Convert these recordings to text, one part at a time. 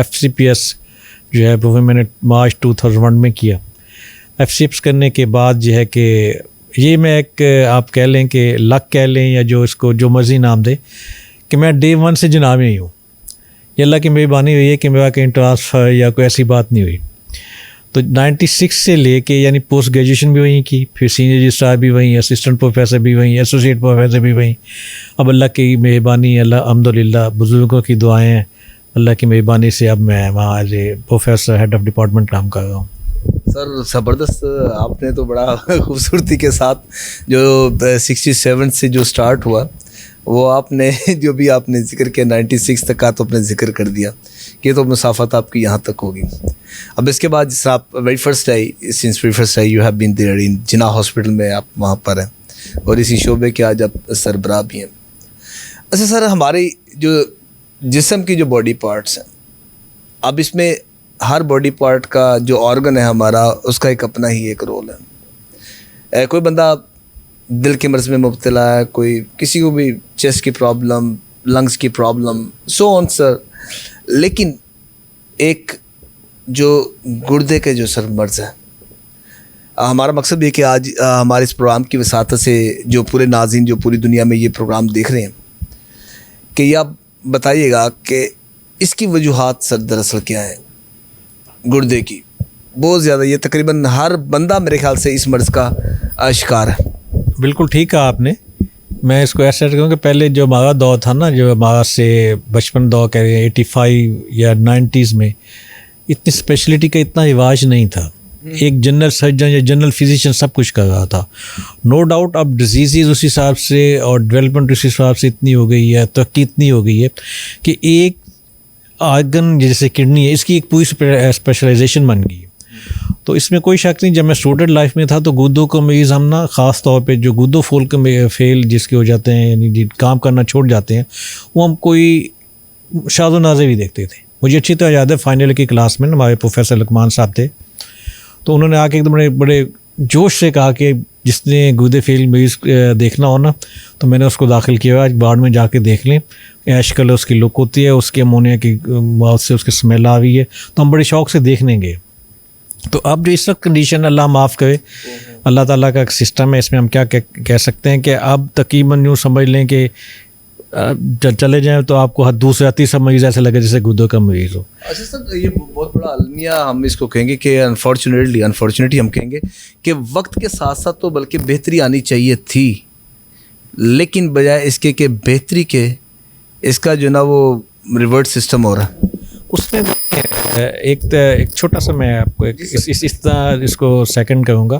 FCPS جو ہے وہ میں نے مارچ 2001 میں کیا. FCPS کرنے کے بعد جو ہے کہ یہ میں ایک آپ کہہ لیں کہ لک کہہ لیں یا جو اس کو جو مرضی نام دے کہ میں ڈے 1 سے جناب میں ہی ہوں. یہ اللہ کی مہربانی ہوئی ہے کہ میرا کہیں ٹرانسفر یا کوئی ایسی بات نہیں ہوئی. تو 96 سے لے کے یعنی پوسٹ گریجویشن بھی وہیں کی, پھر سینئر رجسٹرار بھی وہیں, اسسٹنٹ پروفیسر بھی وہیں, ایسوسیٹ پروفیسر بھی وہیں. اب اللہ کی مہربانی, اللہ الحمدللہ بزرگوں کی دعائیں ہیں, اللہ کی مہربانی سے اب میں وہاں as a professor head of department کام کر رہا ہوں. سر زبردست, آپ نے تو بڑا خوبصورتی کے ساتھ جو 67 سے جو سٹارٹ ہوا وہ آپ نے جو بھی آپ نے ذکر کیا 96 تک کا تو اپنے ذکر کر دیا کہ تو مسافت آپ کی یہاں تک ہوگی. اب اس کے بعد جس آپ very first I you have been there in Jinnah hospital میں, آپ وہاں پر ہیں اور اسی شعبے کے آج آپ سربراہ بھی ہیں. اچھا سر, ہمارے جو جسم کی جو باڈی پارٹس ہیں, اب اس میں ہر باڈی پارٹ کا جو آرگن ہے ہمارا اس کا ایک اپنا ہی ایک رول ہے. کوئی بندہ دل کے مرض میں مبتلا ہے, کوئی کسی کو بھی چیسٹ کی پرابلم, لنگس کی پرابلم, سو آن سر. لیکن ایک جو گردے کے جو سر مرض ہے, ہمارا مقصد یہ کہ آج ہمارے اس پروگرام کی وساطت سے جو پورے ناظرین جو پوری دنیا میں یہ پروگرام دیکھ رہے ہیں کہ یہ آپ بتائیے گا کہ اس کی وجوہات سر دراصل کیا ہے گردے کی. بہت زیادہ یہ تقریباً ہر بندہ میرے خیال سے اس مرض کا شکار ہے. بالکل ٹھیک کہا آپ نے. میں اس کو ایسا کہوں کہ پہلے جو ہمارا دور تھا نا, جو ہمارا سے بچپن دور کہہ رہے ہیں 85 یا 90s میں, اتنی اسپیشلٹی کا اتنا رواج نہیں تھا. ایک جنرل سرجن یا جنرل فزیشین سب کچھ کر رہا تھا. نو ڈاؤٹ اب ڈیزیزز اس حساب سے اور ڈیولپمنٹ اس حساب سے اتنی ہو گئی ہے, ترقی اتنی ہو گئی ہے کہ ایک آرگن جیسے کڈنی ہے, اس کی ایک پوری اسپیشلائزیشن بن گئی ہے. تو اس میں کوئی شک نہیں, جب میں اسٹوڈنٹ لائف میں تھا تو گردوں کو مریض ہم نا خاص طور پہ جو گردوں پھول کے فیل جس کے ہو جاتے ہیں یعنی کام کرنا چھوڑ جاتے ہیں, وہ ہم کوئی شاذ و نازر بھی دیکھتے تھے. مجھے اچھی طرح یاد ہے فائنل کی کلاس میں ہمارے پروفیسر لقمان صاحب تھے, تو انہوں نے آ کے ایک دم بڑے جوش سے کہا کہ جس نے گردے فیل مریض دیکھنا ہو نا تو میں نے اس کو داخل کیا ہوا, بعد میں جا کے دیکھ لیں. ایش کلر اس کی لک ہوتی ہے, اس کے امونیا کی موت سے اس کی اسمیل آ رہی ہے, تو ہم بڑے شوق سے دیکھنے گئے. تو اب جو اس وقت کنڈیشن اللہ معاف کرے, اللہ تعالیٰ کا ایک سسٹم ہے, اس میں ہم کیا کہہ سکتے ہیں کہ اب تقریباً یوں سمجھ لیں کہ چلے جائیں تو آپ کو دوسرا تیسرا مریض ایسا لگے جیسے گردوں کا مریض ہو. اچھا سر, یہ بہت بڑا المیہ ہم اس کو کہیں گے کہ انفارچونیٹلی ہم کہیں گے کہ وقت کے ساتھ ساتھ تو بلکہ بہتری آنی چاہیے تھی, لیکن بجائے اس کے کہ بہتری کے اس کا جو نا وہ ریورٹ سسٹم ہو رہا ہے. اس میں ایک چھوٹا سا میں آپ کو اس طرح اس کو سیکنڈ کروں گا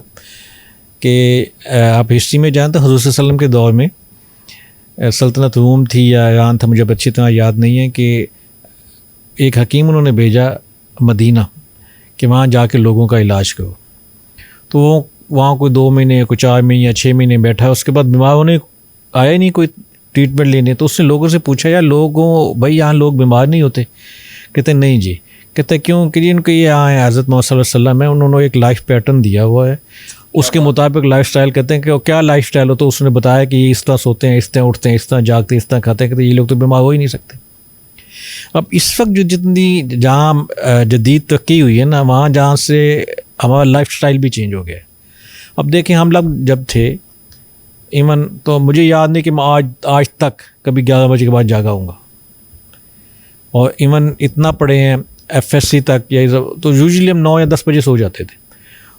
کہ آپ ہسٹری میں جانتے ہیں حضور صلی اللہ علیہ وسلم کے دور میں سلطنت روم تھی یا ایران تھا, مجھے اچھی طرح یاد نہیں ہے, کہ ایک حکیم انہوں نے بھیجا مدینہ کہ وہاں جا کے لوگوں کا علاج کرو. تو وہ وہاں کوئی 2 مہینے کوئی 4 مہینے یا 6 مہینے بیٹھا, اس کے بعد بیمار ہونے آیا ہی نہیں کوئی ٹریٹمنٹ لینے. تو اس نے لوگوں سے پوچھا یار لوگوں بھائی یہاں لوگ بیمار نہیں ہوتے؟ کہتے نہیں جی. کہتے کیوں؟ کہ جی ان کو یہ آئے حضرت محمد صلی اللہ علیہ وسلم ہے, انہوں نے ایک لائف پیٹرن دیا ہوا ہے, اس کے مطابق لائف سٹائل. کہتے ہیں کہ کیا لائف سٹائل ہو؟ تو اس نے بتایا کہ یہ اس طرح سوتے ہیں, اس طرح اٹھتے ہیں, اس طرح جاگتے ہیں, اس طرح کھاتے ہیں. کہتے ہیں یہ لوگ تو بیمار ہو ہی نہیں سکتے. اب اس وقت جو جتنی جہاں جدید ترقی ہوئی ہے نا, وہاں جہاں سے ہمارا لائف سٹائل بھی چینج ہو گیا ہے. اب دیکھیں ہم لوگ جب تھے ایون تو مجھے یاد نہیں کہ میں آج تک کبھی 11 بجے کے بعد جاگا ہوں گا, اور ایون اتنا پڑھے ہیں FSC تک یا تو یوزلی ہم 9 یا 10 بجے سو جاتے تھے.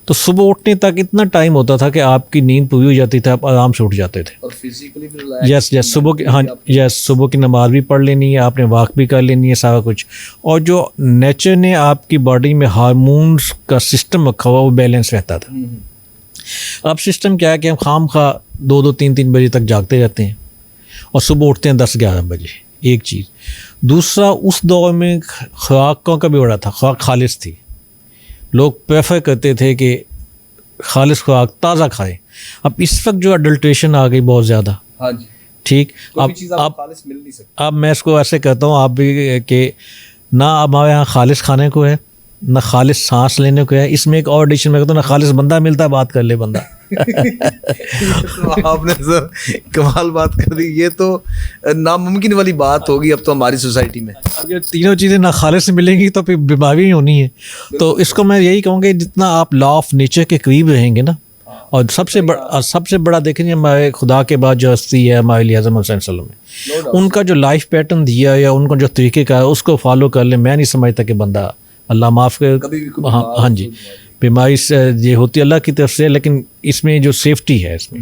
تو صبح اٹھنے تک اتنا ٹائم ہوتا تھا کہ آپ کی نیند پوری ہو جاتی تھی, آپ آرام سے اٹھ جاتے تھے. اور فزیکلی یس صبح کی صبح کی نماز بھی پڑھ لینی ہے آپ نے, واک بھی کر لینی ہے, سارا کچھ. اور جو نیچر نے آپ کی باڈی میں ہارمونس کا سسٹم رکھا ہوا وہ بیلنس رہتا تھا. اب سسٹم کیا ہے کہ ہم خام خواہ 2-2, 3-3 بجے تک جاگتے رہتے ہیں اور صبح اٹھتے ہیں 10-11 بجے. ایک چیز. دوسرا, اس دور میں خوراک کا بھی بڑا تھا, خوراک خالص تھی. لوگ پریفر کرتے تھے کہ خالص خوراک تازہ کھائیں. اب اس وقت جو اڈلٹریشن آ گئی بہت زیادہ. ہاں جی ٹھیک. اب میں اس کو ایسے کہتا ہوں آپ بھی کہ نہ ہمارے یہاں خالص کھانے کو ہے, نہ خالص سانس لینے کو ہے. اس میں ایک اور ایڈیشن میں کہتا ہوں, نہ خالص بندہ ملتا ہے بات کر لے بندہ. تو آپ نے سر کمال بات کر دی. یہ تو ناممکن والی بات ہوگی اب تو ہماری سوسائٹی میں. یہ تینوں چیزیں نہ خالص سے ملیں گی تو پھر بیماری ہی ہونی ہے. تو اس کو میں یہی کہوں گا جتنا آپ لا آف نیچر کے قریب رہیں گے نا, اور سب سے بڑا دیکھیں ہمارے خدا کے بعد جو ہستی ہے ہمارے لیے اعظم حسین صلی اللہ علیہ وسلم, ان کا جو لائف پیٹرن دیا یا ان کا جو طریقے کا ہے اس کو فالو کر لیں. میں نہیں سمجھتا کہ بندہ, اللہ معاف کر, ہاں جی, بیماری سے یہ ہوتی ہے اللہ کی طرف سے, لیکن اس میں جو سیفٹی ہے اس میں.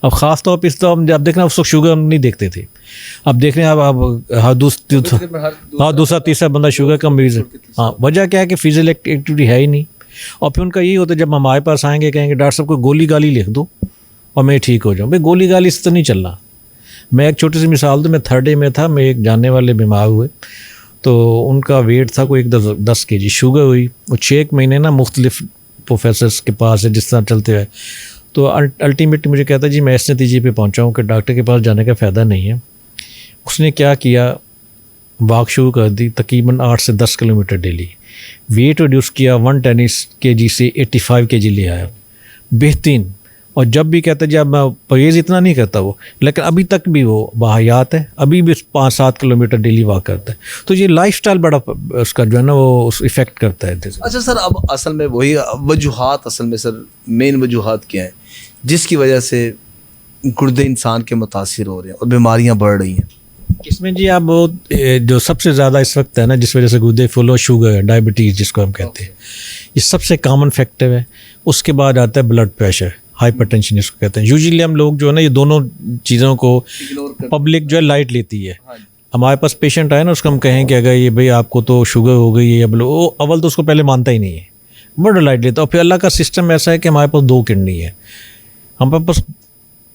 اب خاص طور پہ اس طرح ہم جب دیکھنا اس وقت شوگر ہم نہیں دیکھتے تھے. اب دیکھ رہے ہیں اب ہر دوسرا تیسرا بندہ شوگر کا مریض ہے. ہاں, وجہ کیا ہے کہ فزیکل ایکٹیویٹی ہے ہی نہیں. اور پھر ان کا یہی ہوتا ہے جب ہمارے پاس آئیں گے کہیں گے ڈاکٹر صاحب کو گولی گالی لکھ دو اور میں ٹھیک ہو جاؤں. بھائی گولی گالی سے تو نہیں چلنا. میں ایک چھوٹی سی مثال دوں, میں 3rd ڈے میں تھا, میں ایک جاننے والے بیمار ہوئے, تو ان کا ویٹ تھا کوئی 10 kg, شوگر ہوئی. وہ 6 مہینے نا مختلف پروفیسرس کے پاس ہے جس طرح چلتے ہوئے, تو الٹیمیٹلی مجھے کہتا جی میں اس نتیجے پہ پہنچا ہوں کہ ڈاکٹر کے پاس جانے کا فائدہ نہیں ہے. اس نے کیا کیا, واک شروع کر دی تقریباً 8 سے 10 کلومیٹر ڈیلی. ویٹ ریڈیوس کیا 110 kg سے 85 kg لے آیا, بہترین. اور جب بھی کہتا ہے جب میں پرہیز اتنا نہیں کرتا وہ, لیکن ابھی تک بھی وہ باحیات ہے, ابھی بھی 5-7 کلومیٹر ڈیلی واک کرتا ہے. تو یہ لائف سٹائل بڑا اس کا جو ہے نا وہ افیکٹ کرتا ہے. اچھا سر, اب اصل میں وہی وجوہات, اصل میں سر مین وجوہات کیا ہیں جس کی وجہ سے گردے انسان کے متاثر ہو رہے ہیں اور بیماریاں بڑھ رہی ہیں؟ اس میں جی اب جو سب سے زیادہ اس وقت ہے نا جس وجہ سے گردے فل ہو, شوگر ہے, ڈائبٹیز جس کو ہم کہتے ہیں, یہ سب سے کامن فیکٹر ہے. اس کے بعد آتا ہے بلڈ پریشر, ہائپر ٹینشن جس کو کہتے ہیں. یوزلی ہم لوگ جو ہے نا یہ دونوں چیزوں کو پبلک جو ہے لائٹ لیتی ہے. ہمارے پاس پیشنٹ آئے نا, اس کو ہم کہیں کہ اگر یہ بھائی آپ کو تو شوگر ہو گئی ہے, وہ اول تو اس کو پہلے مانتا ہی نہیں ہے, بڑا لائٹ لیتا. اور پھر اللہ کا سسٹم ایسا ہے کہ ہمارے پاس 2 کڈنی ہے, ہمارے پاس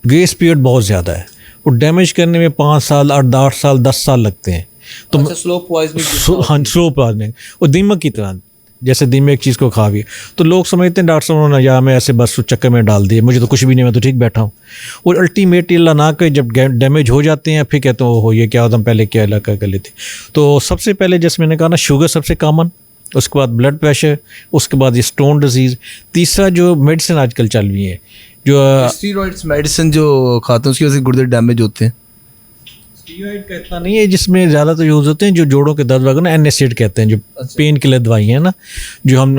گریس پیریڈ بہت زیادہ ہے. وہ ڈیمیج کرنے میں 5 سال 8 سال 10 سال لگتے ہیں. تو سلو پوائزننگ اور دیمک کی طرح, جیسے دیمک ایک چیز کو کھا گیا. تو لوگ سمجھتے ہیں ڈاکٹر صاحب نے یا میں ایسے بس چکر میں ڈال دیے, مجھے تو کچھ بھی نہیں, میں تو ٹھیک بیٹھا ہوں. اور الٹیمیٹلی اللہ نہ کہ جب ڈیمیج ہو جاتے ہیں پھر کہتے ہیں ہو یہ کیا ہوتا, ہم پہلے کیا علاقہ کر لیتے. تو سب سے پہلے جیسے میں نے کہا نا شوگر سب سے کامن, اس کے بعد بلڈ پریشر, اس کے بعد یہ اسٹون ڈیزیز. تیسرا جو میڈیسن آج کل چل رہی ہے جو اسٹیرائڈس میڈیسن جو کھاتے ہیں اس کی وجہ سے گردے ڈیمیج ہوتے ہیں. اسٹیرائڈ کا اتنا نہیں ہے, جس میں زیادہ تو یوز ہوتے ہیں جو جوڑوں کے درد وغیرہ, این ایسڈ کہتے ہیں, جو پین کلر دوائی ہیں نا جو ہم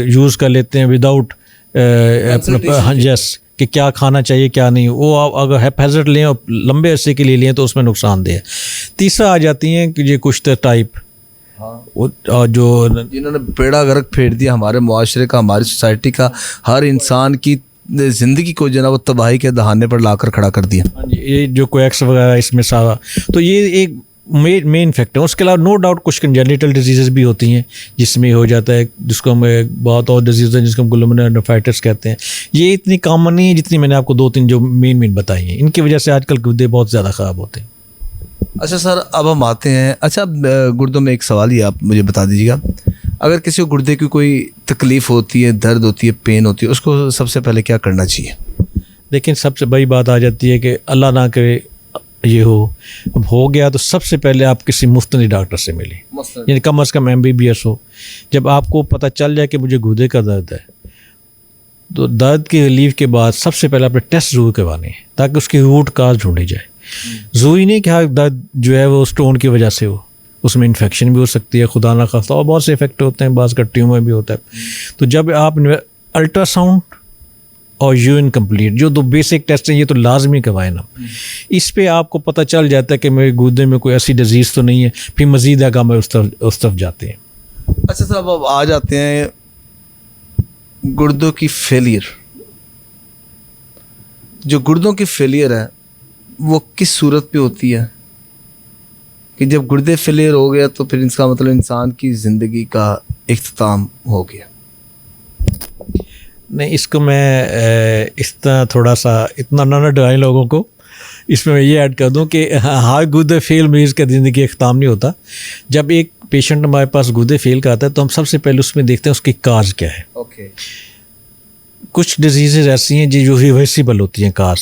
یوز کر لیتے ہیں وداؤٹ یس کہ کیا کھانا چاہیے کیا نہیں. وہ اگر ہیپیزٹ لیں اور لمبے عرصے کے لیے لیں تو اس میں نقصان دہ ہے. تیسرا آ جاتی ہیں کہ یہ کچھ ٹائپ جو جنہوں نے بیڑا غرق پھیر دیا ہمارے معاشرے کا, ہماری سوسائٹی کا, ہر انسان کی زندگی کو جو ہے وہ تباہی کے دہانے پر لا کر کھڑا کر دیا. یہ جو کویکس وغیرہ اس میں سارا, تو یہ ایک مین فیکٹر ہے. اس کے علاوہ نو ڈاؤٹ کچھ کنجنیٹل ڈیزیزز بھی ہوتی ہیں جس میں ہو جاتا ہے, جس کو ہم بہت اور ڈیزیز ہیں جس کو ہم گلومیرولونیفرائٹس کہتے ہیں. یہ اتنی کامن نہیں ہے جتنی میں نے آپ کو 2-3 جو مین بتائی ہیں. ان کی وجہ سے آج کل گردے بہت زیادہ خراب ہوتے ہیں. اچھا سر, اب ہم آتے ہیں, اچھا گردوں میں ایک سوال ہی آپ مجھے بتا دیجیے گا, اگر کسی کو گردے کی کوئی تکلیف ہوتی ہے, درد ہوتی ہے, پین ہوتی ہے, اس کو سب سے پہلے کیا کرنا چاہیے؟ لیکن سب سے بڑی بات آ جاتی ہے کہ اللہ نہ کرے یہ ہو گیا تو سب سے پہلے آپ کسی مفتنی ڈاکٹر سے ملیں, یعنی کم از کم MBBS ہو. جب آپ کو پتہ چل جائے کہ مجھے گردے کا درد ہے تو درد کی ریلیف کے بعد سب سے پہلے اپنے ٹیسٹ ضرور کروانے ہیں تاکہ اس کی روٹ کاز ڈھونڈی جائے. ضروری نہیں کہ ہر درد جو ہے وہ اسٹون کی وجہ سے ہو, اس میں انفیکشن بھی ہو سکتی ہے, خدا نہ خواستہ, اور بہت سے افیکٹ ہوتے ہیں, بعض کا ٹیومر بھی ہوتا ہے. تو جب آپ الٹرا ساؤنڈ اور یورین کمپلیٹ جو 2 بیسک ٹیسٹ ہیں یہ تو لازمی کروائیں نا, اس پہ آپ کو پتہ چل جاتا ہے کہ میرے گردے میں کوئی ایسی ڈیزیز تو نہیں ہے. پھر مزید آگاہ میں اس طرف جاتے ہیں. اچھا سر, اب آ جاتے ہیں گردوں کی فیلئر. جو گردوں کی فیلئر ہے وہ کس صورت پہ ہوتی ہے کہ جب گردے فیلئر ہو گیا تو پھر اس کا مطلب انسان کی زندگی کا اختتام ہو گیا؟ نہیں, اس کو میں اس طرح تھوڑا سا اتنا نہ ڈرائیں لوگوں کو. اس میں یہ ایڈ کر دوں کہ ہر گردے فیل مریض کا زندگی اختتام نہیں ہوتا. جب ایک پیشنٹ ہمارے پاس گردے فیل کا آتا ہے تو ہم سب سے پہلے اس میں دیکھتے ہیں اس کی کاز کیا ہے. کچھ ڈیزیزز ایسی ہیں جو ریورسیبل ہوتی ہیں کاز,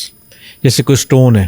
جیسے کوئی اسٹون ہے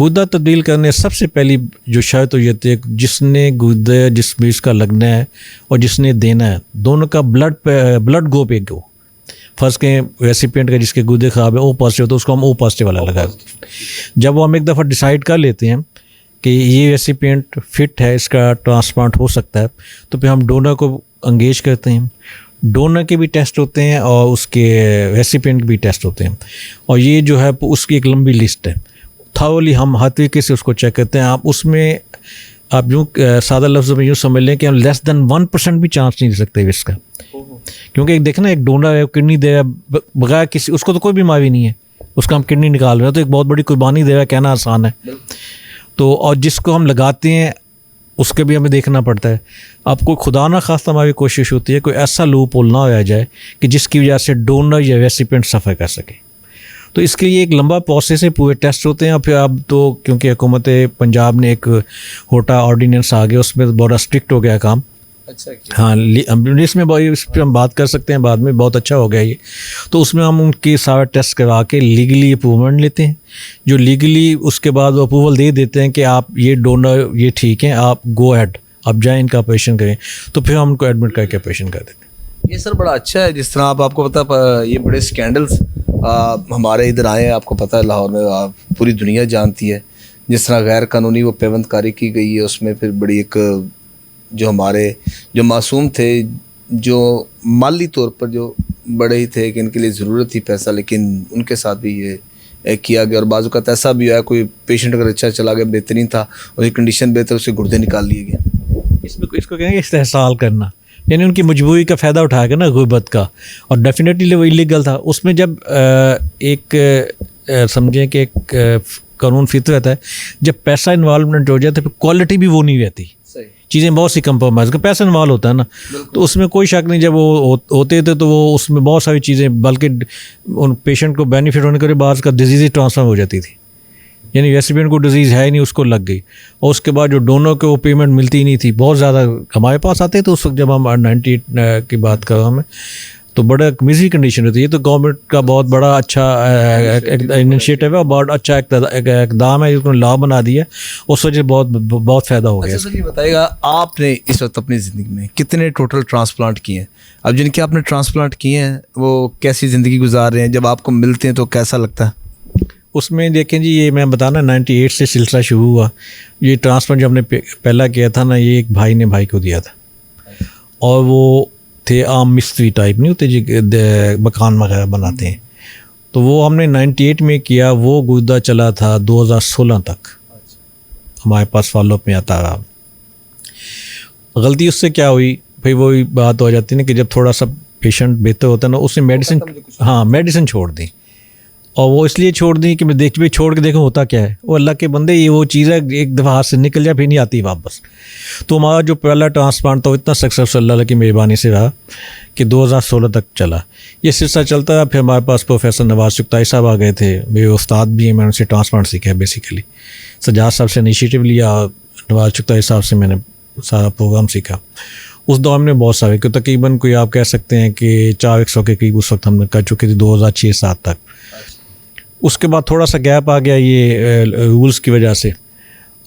گردہ تبدیل کرنے سب سے پہلی جو شرط یہ ہوتی ہے جس نے گردہ جس مریض کا لگنا ہے اور جس نے دینا ہے دونوں کا بلڈ گروپ ایک ہو. فرض کریں ریسیپینٹ کا جس کے گردے خراب ہے او پازیٹیو تو اس کو ہم او پازیٹیو والا لگا. جب وہ ہم ایک دفعہ ڈیسائیڈ کر لیتے ہیں کہ یہ ریسیپینٹ فٹ ہے, اس کا ٹرانسپلانٹ ہو سکتا ہے, تو پھر ہم ڈونر کو انگیج کرتے ہیں. ڈونر کے بھی ٹیسٹ ہوتے ہیں اور اس کے ریسیپینٹ کے بھی ٹیسٹ ہوتے ہیں, اور یہ جو ہے اس کی ایک لمبی لسٹ ہے. تھرولی ہم ہر طریقے سے اس کو چیک کرتے ہیں. آپ اس میں آپ یوں سادہ لفظوں میں یوں سمجھ لیں کہ ہم لیس دین 1% بھی چانس نہیں دے سکتے اس کا, کیونکہ ایک دیکھیں نا ایک ڈونر ہے کڈنی دے رہا بغیر کسی, اس کو تو کوئی بیماری نہیں ہے, اس کا ہم کڈنی نکال رہے ہیں تو ایک بہت بڑی قربانی دے رہا ہے, کہنا آسان ہے. تو اور جس کو ہم لگاتے ہیں اس کے بھی ہمیں دیکھنا پڑتا ہے. آپ کو خدا نہ خواستہ ہماری کوشش ہوتی ہے کوئی ایسا لوپ ہول نہ ہو جائے کہ جس کی وجہ سے ڈونر یا ریسیپینٹ سفر کر سکے. تو اس کے لیے ایک لمبا پروسیس ہے, پورے ٹیسٹ ہوتے ہیں. اور پھر اب تو کیونکہ حکومت پنجاب نے ایک ہوٹا آرڈیننس آ گیا, اس میں بڑا اسٹرکٹ ہو گیا کام. اچھا ہاں اس میں اس پہ ہم بات کر سکتے ہیں بعد میں, بہت اچھا ہو گیا یہ. تو اس میں ہم ان کے سارے ٹیسٹ کروا کے لیگلی اپروومنٹ لیتے ہیں, جو لیگلی اس کے بعد وہ اپروول دے دیتے ہیں کہ آپ یہ ڈونر یہ ٹھیک ہیں, آپ گو ایڈ آپ جائیں ان کا آپریشن کریں. تو پھر ہم ان کو ایڈمٹ کر کے آپریشن کر دیتے ہیں. یہ سر بڑا اچھا ہے. جس طرح آپ کو پتہ یہ بڑے اسکینڈلس ہمارے ادھر آئے ہیں, آپ کو پتہ ہے لاہور میں پوری دنیا جانتی ہے. جس طرح غیر قانونی وہ پیوند کاری کی گئی ہے, اس میں پھر بڑی ایک جو ہمارے جو معصوم تھے, جو مالی طور پر جو بڑے ہی تھے کہ ان کے لیے ضرورت تھی پیسہ, لیکن ان کے ساتھ بھی یہ کیا گیا. اور بعض اوقات ایسا بھی ہوا ہے کوئی پیشنٹ اگر اچھا چلا گیا, بہترین تھا, اس کی کنڈیشن بہتر, اس کے گردے نکال لیے گئے. اس کو کہیں گے استحصال کرنا, یعنی ان کی مجبوری کا فائدہ اٹھا کے نا غربت کا. اور ڈیفینیٹلی وہ ایلیگل تھا. اس میں جب ایک سمجھیں کہ ایک قانون فطرت ہے, جب پیسہ انوالومنٹ ہو جائے تو پھر کوالٹی بھی وہ نہیں رہتی, چیزیں بہت سی کمپرومائز کا پیسہ انوالو ہوتا ہے نا. تو اس میں کوئی شک نہیں, جب وہ ہوتے تھے تو وہ اس میں بہت ساری چیزیں, بلکہ ان پیشنٹ کو بینیفٹ ہونے کے بعد کا ڈیزیز ہی ٹرانسفر ہو جاتی تھی. یعنی ریسیپینٹ کو ڈیزیز ہے ہی نہیں, اس کو لگ گئی, اور اس کے بعد جو ڈونر کو وہ پیمنٹ ملتی ہی نہیں تھی. بہت زیادہ ہمارے پاس آتے تھے اس وقت جب ہم 98 کی بات کر رہا ہوں میں, تو بڑا مزی کنڈیشن ہوتی ہے. یہ تو گورنمنٹ کا بہت بڑا اچھا انیشیٹو ہے اور بہت اچھا اقدام ہے, جس کو لا بنا دیا, اس وجہ بہت فائدہ ہو گیا. سر یہ بتائیے گا, آپ نے اس وقت اپنی زندگی میں کتنے ٹوٹل ٹرانسپلانٹ کیے ہیں؟ اب جن کے آپ نے ٹرانسپلانٹ کیے ہیں وہ کیسی زندگی گزار رہے ہیں؟ جب آپ کو ملتے ہیں تو کیسا لگتا ہے؟ اس میں دیکھیں جی, یہ میں بتانا 98 سے سلسلہ شروع ہوا. یہ ٹرانسپلانٹ جو ہم نے پہلا کیا تھا نا, یہ ایک بھائی نے بھائی کو دیا تھا, اور وہ تھے عام مستری ٹائپ نہیں ہوتے جی, مکان وغیرہ بناتے ہیں. تو وہ ہم نے 98 میں کیا, وہ گردہ چلا تھا 2016 تک ہمارے پاس فالو اپ میں آتا رہا. غلطی اس سے کیا ہوئی بھائی, وہی بات ہو جاتی ہے نا کہ جب تھوڑا سا پیشنٹ بہتر ہوتا ہے نا, اس نے میڈیسن چھوڑ دی. اور وہ اس لیے چھوڑ دیں کہ میں چھوڑ کے دیکھوں ہوتا کیا ہے. وہ اللہ کے بندے, یہ وہ چیز ہے ایک دفعہ ہاتھ سے نکل جائے پھر نہیں آتی واپس. تو ہمارا جو پہلا ٹرانسپلانٹ تھا وہ اتنا سکسیسفل اللہ کی مہربانی سے رہا کہ 2016 تک چلا. یہ سلسلہ چلتا ہے. پھر ہمارے پاس پروفیسر نواز چغتائی صاحب آ گئے تھے, میرے استاد بھی ہیں, میں ان سے ٹرانسپلانٹ سیکھا ہے بیسیکلی. سجاد صاحب سے انیشیٹو لیا, نواز چغتائی صاحب سے میں نے سارا پروگرام سیکھا. اس دور میں بہت سارے کہ تقریباً کوئی آپ کہہ سکتے ہیں کہ 400 کے قریب اس وقت ہم نے کر چکے تھے 2006-07 تک. اس کے بعد تھوڑا سا گیپ آ گیا یہ رولز کی وجہ سے,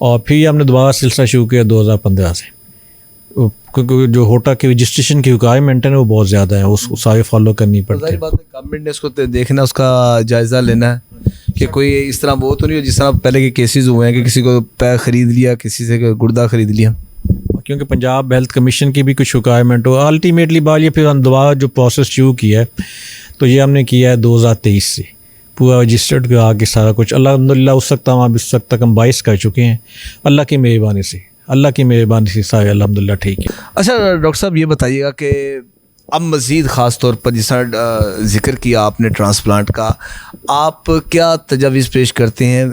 اور پھر ہم نے دوبارہ سلسلہ شروع کیا 2015 سے, کیونکہ جو ہوٹا کی رجسٹریشن کی ریکوائرمنٹ ہے وہ بہت زیادہ ہے, اس کو سارے فالو کرنی پڑتی ہے. گورنمنٹ نے اس کو دیکھنا, اس کا جائزہ لینا ہے کہ کوئی اس طرح وہ تو نہیں ہو جس طرح پہلے کے کیسز ہوئے ہیں کہ کسی کو پیر خرید لیا, کسی سے گردہ خرید لیا. کیونکہ پنجاب ہیلتھ کمیشن کی بھی کچھ ریکوائرمنٹ ہو. الٹیمیٹلی بات یہ پھر ہم دوبارہ جو پروسیس شروع کیا ہے, تو یہ ہم نے کیا ہے 2023 سے پورا رجسٹرڈ کرا کے سارا کچھ. الحمدللہ اس وقت تک ہم 22 کر چکے ہیں, اللہ کی مہربانی سے سارے الحمدللہ ٹھیک ہے. اچھا ڈاکٹر صاحب یہ بتائیے گا کہ اب مزید خاص طور پر جس طرح ذکر کیا آپ نے ٹرانسپلانٹ کا, آپ کیا تجاویز پیش کرتے ہیں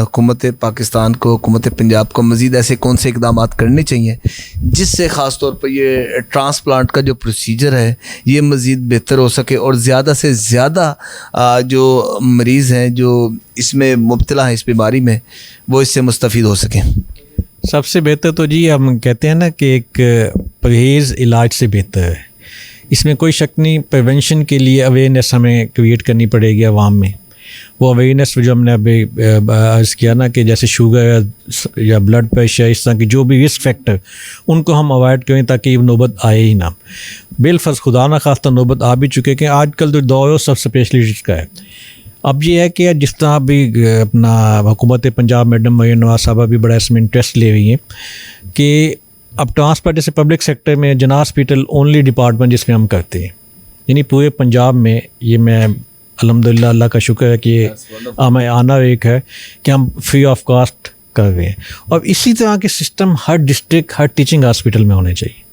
حکومت پاکستان کو, حکومت پنجاب کو؟ مزید ایسے کون سے اقدامات کرنے چاہیے جس سے خاص طور پر یہ ٹرانسپلانٹ کا جو پروسیجر ہے یہ مزید بہتر ہو سکے, اور زیادہ سے زیادہ جو مریض ہیں جو اس میں مبتلا ہیں اس بیماری میں, وہ اس سے مستفید ہو سکیں؟ سب سے بہتر تو جی ہم کہتے ہیں نا کہ ایک پرہیز علاج سے بہتر ہے. اس میں کوئی شک نہیں, پریونشن کے لیے اویئرنیس ہمیں کریٹ کرنی پڑے گی عوام میں. وہ اویئرنیس جو ہم نے ابھی عرض کیا نا کہ جیسے شوگر یا بلڈ پریشر اس طرح کی جو بھی رسک فیکٹر ان کو ہم اوائڈ کریں تاکہ یہ نوبت آئے ہی نہ. بالفرض خدا نہ خواستہ نوبت آ بھی چکے کہ آج کل جو دور ہے سب اسپیشلسٹ کا ہے. اب یہ ہے کہ جس طرح ابھی اپنا حکومت پنجاب میڈم مریم نواز صاحبہ بھی بڑا اس میں انٹرسٹ لے رہی ہیں کہ اب ٹرانسپورٹ جیسے پبلک سیکٹر میں جناح ہاسپٹل اونلی ڈپارٹمنٹ جس میں ہم کرتے ہیں, یعنی پورے پنجاب میں. یہ میں الحمدللہ اللہ کا شکر ہے کہ ہمیں آنا ایک ہے کہ ہم فری آف کاسٹ کر رہے ہیں. اور اسی طرح کے سسٹم ہر ڈسٹرکٹ ہر ٹیچنگ ہاسپٹل میں ہونے چاہیے.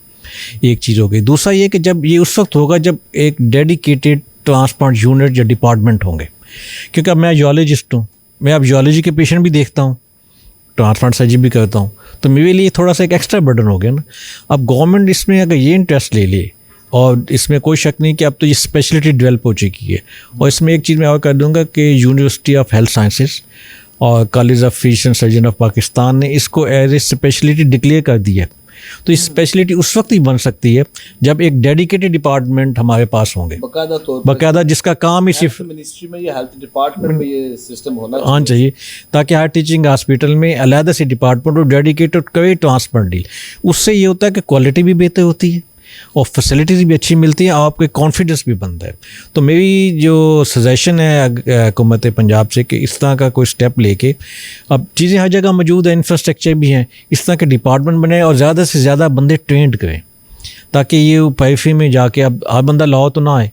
ایک چیز ہو گئی. دوسرا یہ کہ جب یہ اس وقت ہوگا جب ایک ڈیڈیکیٹڈ ٹرانسپلانٹ یونٹ یا ڈپارٹمنٹ ہوں گے, کیونکہ اب میں جیولوجسٹ ہوں, میں اب جیولوجی کے پیشنٹ بھی دیکھتا ہوں, ٹرانسپلانٹ سرجری بھی کرتا ہوں, تو میرے لیے تھوڑا سا ایک ایکسٹرا برڈن ہو گیا نا. اب گورنمنٹ اس میں اگر یہ انٹرسٹ لے لے, اور اس میں کوئی شک نہیں کہ اب تو یہ اسپیشلٹی ڈیولپ ہو چکی ہے. اور اس میں ایک چیز میں اور کر دوں گا کہ یونیورسٹی آف ہیلتھ سائنسز اور college of physician surgeon of Pakistan نے اس کو ایز اے اسپیشلٹی ڈکلیئر کر دی ہے. تو اس اسپیشلٹی اس وقت ہی بن سکتی ہے جب ایک ڈیڈیکیٹڈ ڈپارٹمنٹ ہمارے پاس ہوں گے, باقاعدہ جس کا کام ہی صرف منسٹری میں یا ہیلتھ ڈپارٹمنٹ میں یہ سسٹم ہونا چاہیے تاکہ ہر ٹیچنگ ہاسپٹل میں علیحدہ سے ڈپارٹمنٹ اور ڈیڈیکیٹڈ کرے ٹرانسپلانٹ ڈیل. اس سے یہ ہوتا ہے کہ کوالٹی بھی بہتر ہوتی ہے اور فیسلٹیز بھی اچھی ملتی ہیں, آپ کے کانفیڈنس بھی بنتا ہے. تو میری جو سجیشن ہے حکومت پنجاب سے کہ اس طرح کا کوئی اسٹیپ لے کے, اب چیزیں ہر جگہ موجود ہیں, انفراسٹرکچر بھی ہیں, اس طرح کے ڈپارٹمنٹ بنائے اور زیادہ سے زیادہ بندے ٹرینڈ کریں تاکہ یہ پیفی میں جا کے, اب ہر بندہ لاؤ تو نہ آئے,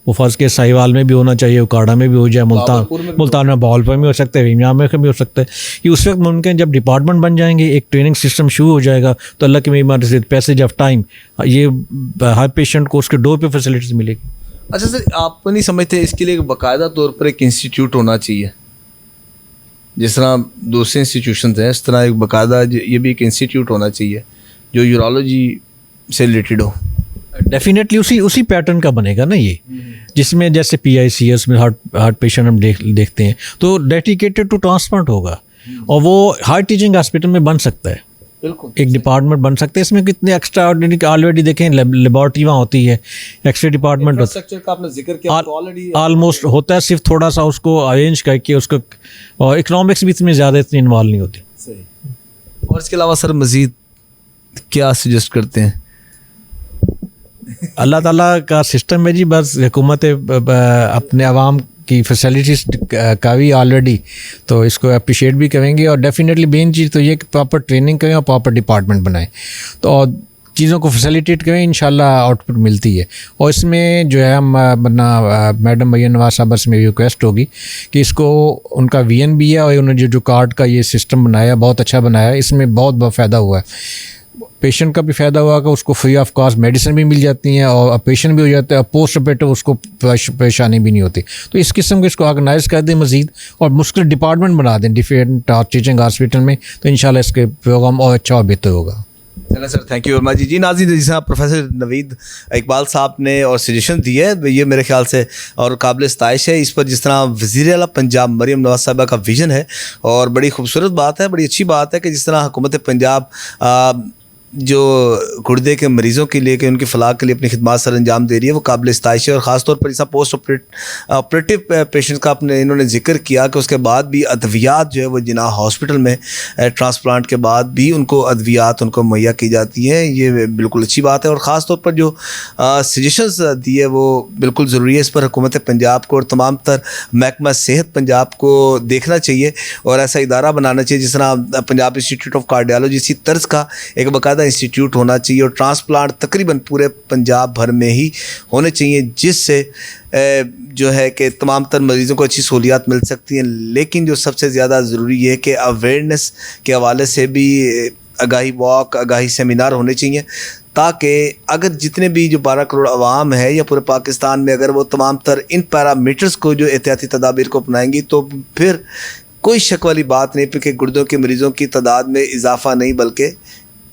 وہ فرض کے ساہیوال میں بھی ہونا چاہیے, اکاڑا میں بھی ہو جائے, ملتان میں باولپور میں ہو سکتا ہے, ویمیا میں بھی ہو سکتا ہے. یہ اس وقت ممکن ہے جب ڈپارٹمنٹ بن جائیں گے, ایک ٹریننگ سسٹم شروع ہو جائے گا, تو اللہ کی مہربانی سے پیسیج آف ٹائم یہ ہر پیشنٹ کو اس کے ڈور پہ فیسلٹیز ملے گی. اچھا سر, آپ نہیں سمجھتے اس کے لیے باقاعدہ طور پر ایک انسٹیٹیوٹ ہونا چاہیے جس طرح دوسرے انسٹیٹیوشنز ہیں, اس طرح ایک باقاعدہ یہ بھی ایک انسٹیٹیوٹ ہونا چاہیے جو یورولوجی سے ریلیٹڈ ہو؟ ڈیفینیٹلی اسی پیٹرن کا بنے گا نا یہ, جس میں جیسے پی آئی سی ایس میں ہارٹ پیشنٹ ہم دیکھتے ہیں, تو ڈیڈیکیٹڈ ٹو ٹرانسپلانٹ ہوگا اور وہ ہر ٹیچنگ ہاسپٹل میں بن سکتا ہے, بالکل ایک ڈپارٹمنٹ بن سکتے ہیں. اس میں کتنے ایکسٹرا آرڈینری آلریڈی دیکھیں, لیبارٹری وہاں ہوتی ہے, ایکس رے ڈپارٹمنٹ ہوتا ہے, آلموسٹ ہوتا ہے, صرف تھوڑا سا اس کو ارینج کر کے اس کو, اور اکنامکس بھی اس میں زیادہ اتنی انوالو نہیں ہوتی. اور اس کے علاوہ سر مزید کیا سجیسٹ کرتے ہیں؟ اللہ تعالیٰ کا سسٹم ہے جی, بس حکومت اپنے عوام کی فیسلٹیز کافی آلریڈی, تو اس کو اپریشیٹ بھی کریں گے. اور ڈیفینیٹلی مین چیز تو یہ کہ پراپر ٹریننگ کریں اور پراپر ڈپارٹمنٹ بنائیں, تو اور چیزوں کو فیسیلیٹیٹ کریں, انشاءاللہ آؤٹ پٹ ملتی ہے. اور اس میں جو ہے ہم میڈم مریم نواز صاحبہ سے میری ریکویسٹ ہوگی کہ اس کو, ان کا وی این بھی ہے اور انہوں نے جو کارڈ کا یہ سسٹم بنایا بہت اچھا بنایا ہے, اس میں بہت فائدہ ہوا ہے. پیشنٹ کا بھی فائدہ ہوا کہ اس کو فری آف کاسٹ میڈیسن بھی مل جاتی ہیں اور آپریشن بھی ہو جاتا ہے, اور پوسٹ آپریٹو اس کو پریشانی بھی نہیں ہوتی. تو اس قسم کے اس کو آرگنائز کر دیں مزید, اور مختلف ڈپارٹمنٹ بنا دیں ڈفرینٹ ٹیچنگ ہاسپٹل میں, تو انشاءاللہ اس کے پروگرام اور اچھا اور بہتر ہوگا. چلیں سر, تھینک یو ویری مچ. جی ناظرین, جس طرح پروفیسر نوید اقبال صاحب نے اور سجیشن دی ہے, یہ میرے خیال سے اور قابل ستائش ہے. اس پر جس طرح وزیر اعلیٰ پنجاب مریم نواز صاحبہ کا ویژن ہے, اور بڑی خوبصورت بات ہے, بڑی اچھی بات ہے کہ جس طرح حکومت پنجاب جو گردے کے مریضوں کے لیے کہ ان کی فلاح کے لیے اپنی خدمات سر انجام دے رہی ہے, وہ قابل ستائش ہے. اور خاص طور پر اس پوسٹ آپریٹو پیشنٹس کا انہوں نے ذکر کیا کہ اس کے بعد بھی ادویات جو ہے وہ جناح ہاسپٹل میں ٹرانسپلانٹ کے بعد بھی ان کو ادویات ان کو مہیا کی جاتی ہیں. یہ بالکل اچھی بات ہے, اور خاص طور پر جو سجیشنز دی ہے وہ بالکل ضروری ہے. اس پر حکومت پنجاب کو اور تمام تر محکمہ صحت پنجاب کو دیکھنا چاہیے اور ایسا ادارہ بنانا چاہیے جس طرح پنجاب انسٹیٹیوٹ آف کارڈیالوجی اسی طرز کا ایک باقاعدہ انسٹیٹیوٹ ہونا چاہیے. اور ٹرانسپلانٹ تقریباً پورے پنجاب بھر میں ہی ہونے چاہیے, جس سے جو ہے کہ تمام تر مریضوں کو اچھی سہولیات مل سکتی ہیں. لیکن جو سب سے زیادہ ضروری ہے کہ اویئرنیس کے حوالے سے بھی آگاہی واک, آگاہی سیمینار ہونے چاہیے, تاکہ اگر جتنے بھی جو 12 کروڑ عوام ہے یا پورے پاکستان میں اگر وہ تمام تر ان پیرامیٹرز کو جو احتیاطی تدابیر کو اپنائیں گی, تو پھر کوئی شک والی بات نہیں کہ گردوں کے مریضوں کی تعداد میں اضافہ نہیں بلکہ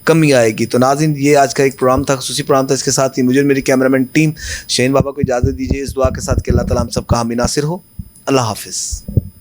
کمی آئے گی. تو ناظرین, یہ آج کا ایک پروگرام تھا, خصوصی پروگرام تھا. اس کے ساتھ ہی مجھے میری کیمرہ مین ٹیم شہین بابا کو اجازت دیجیے, اس دعا کے ساتھ کہ اللہ تعالیٰ ہم سب کا حامی ناصر ہو. اللہ حافظ.